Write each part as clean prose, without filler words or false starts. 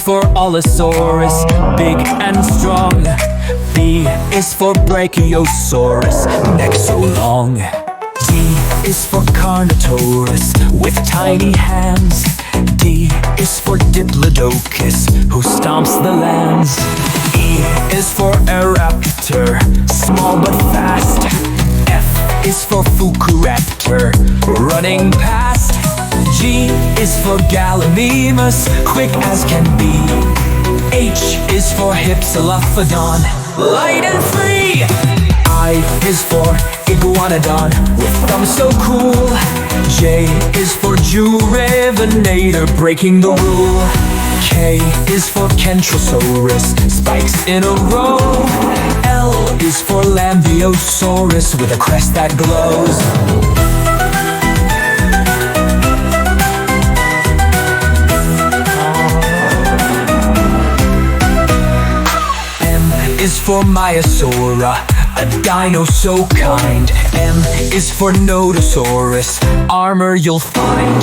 for Allosaurus, big and strong. B is for Brachiosaurus, neck so long. D is for Carnotaurus, with tiny hands. D is for Diplodocus, who stomps the lands. E is for Eraptor, small but fast. F is for Fukuraptor, running past. G is for Gallimimus, quick as can be. H is for Hypsilophodon, light and free. I is for Iguanodon, with thumbs so cool. J is for Jurevanator, breaking the rule. K is for Kentrosaurus, spikes in a row. L is for Lambiosaurus, with a crest that glows. Is for Maiasaura, a dino so kind. M is for Nodosaurus, armor you'll find.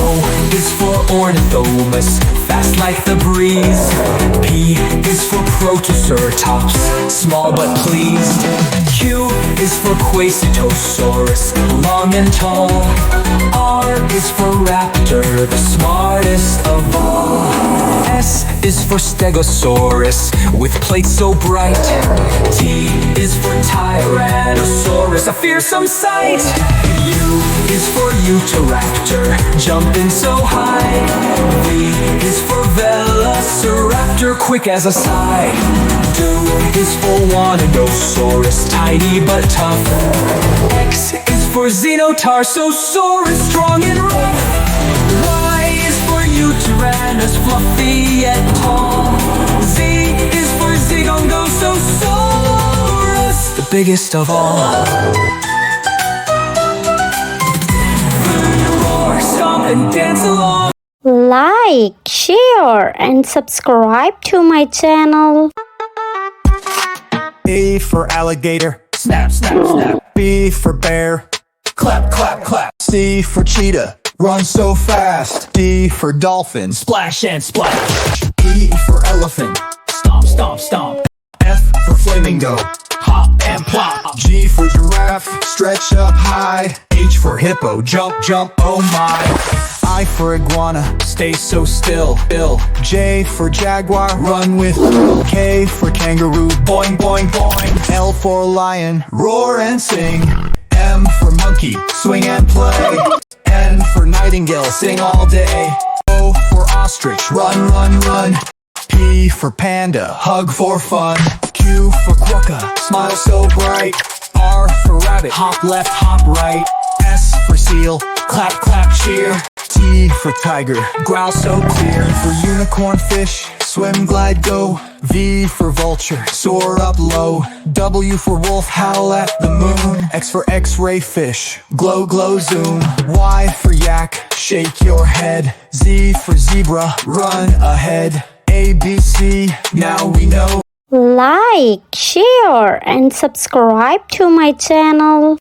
O is for Ornithomus, fast like the breeze. P is for Protoceratops, small but pleased. Q is for Quasitosaurus, long and tall. R is for Raptor, the smartest of all. S is for Stegosaurus, with plates so bright. T is for Tyrannosaurus, a fearsome sight. U is for Utahraptor, jumping so high. V is for Velociraptor, quick as a sigh. W is for Wanagosaurus, tiny but tough. X is for Xenotarsosaurus, strong and rough. Y is for Utyrannus, fluffy yet tall. Z is for Zigongosaurus, the biggest of all. Roar, stomp and dance along. Like, share and subscribe to my channel. A for alligator, snap, snap, snap. B for bear, clap, clap, clap. C for cheetah, run so fast. D for dolphin, Splash and splash. E for elephant, Stomp, stomp, stomp. F for flamingo, Hop and plop. G for giraffe, stretch up high. H for hippo, jump, jump, oh my. I for iguana, Stay so still, Bill. J for jaguar, run with thrill. K for kangaroo, boing, boing, boing. L for lion, roar and sing. M for monkey, swing and play. N for nightingale, sing all day. O for ostrich, run, run, run. P for panda, hug for fun. Q for quokka, smile so bright. R for rabbit, hop left, hop right. S for seal, clap, clap, cheer. T for tiger, growl so clear. For unicorn fish, swim, glide, go. V for vulture, soar up low. W for wolf, howl at the moon. X for x-ray fish, glow, glow, zoom. Y for yak, shake your head. Z for zebra, run ahead. A, B, C, now we know. Like, share and subscribe to my channel.